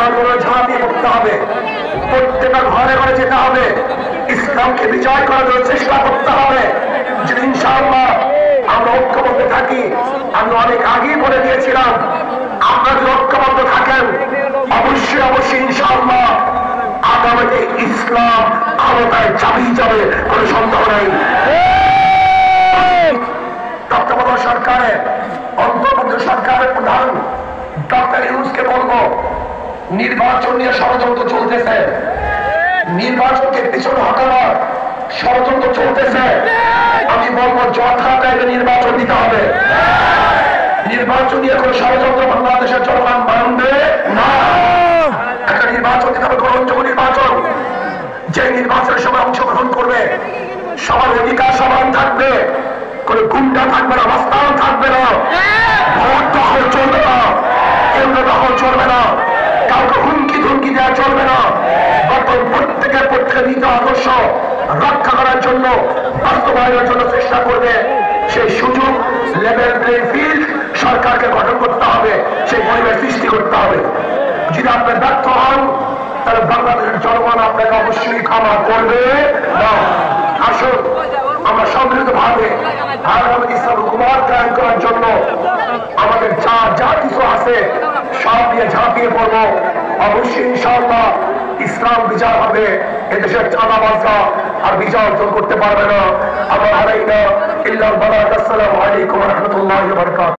আন্দোলনে ঝাঁপিয়ে পড়তে হবে, প্রত্যেকটা ঘরে ঘরে যেতে হবে, ইসলামকে বিজয় করার জন্য চেষ্টা করতে হবে। যদি ইনশাআল্লাহ আমরা ঐক্যবদ্ধ থাকি, আমি অনেক আগেই বলে দিয়েছিলাম, আপনারা যদি ঐক্যবদ্ধ থাকেন অবশ্যই অবশ্যই ইনশাআল্লাহ আগামীতে ইসলাম ক্ষমতায় চাপিয়ে যাবে, কোনো সন্দেহ নেই। তত্ত্বাবধায়ক সরকারের অন্তর্বর্তী সরকারের প্রধান ডক্টর ইউনূসকে বলবো, নির্বাচন নিয়ে ষড়যন্ত্র চলতেছে, নির্বাচনকে পিছনে হটানোর ষড়যন্ত্র চলতেছে। আমি বলবো যথাযথ নির্বাচন দিতে হবে। নির্বাচন নিয়ে কোন ষড়যন্ত্র বাংলাদেশের জনগণ মানবে না। একটা নির্বাচন দিতে হবে, গ্রহণযোগ্য নির্বাচন। যে নির্বাচনের সময় অংশগ্রহণ করবে সবার অধিকার সমান থাকবে, কোন গুন্ডা থাকবে না, মাস্তান থাকবে না, ভোট দখল চলবে না, কেন্দ্র দখল চলবে না, কাউকে হুমকি ধুমকি দেওয়া চলবে না। বর্তমান প্রত্যেকের নীতি আদর্শ রক্ষা করার জন্য, বাস্তবায়নের জন্য চেষ্টা করবে। সেই সুযোগ লেভেল প্লেইং ফিল্ড সরকারকে গঠন করতে হবে, সেই পরিবেশ সৃষ্টি করতে হবে। যদি আপনি ব্যর্থ হন তাহলে বাংলাদেশের জনগণ আপনাকে অবশ্যই ক্ষমা করবে না। আসুন আমরা সম্মিলিত ভাবে আগামী ইসলাম হুকুমত কায়েম করার জন্য আমাদের যা কিছু আছে সব দিয়ে ঝাঁপিয়ে পড়বো। অবশ্যই ইনশাআল্লাহ ইসলাম বিজয় হবে। এদেশের চাঁদাবাজরা আর বিজয় অর্জন করতে পারবে না। আমার আলাইনা ইল্লাল বালাগ। আসসালামু আলাইকুম ওয়া রাহমাতুল্লাহি ওয়া বারাকাতুহু।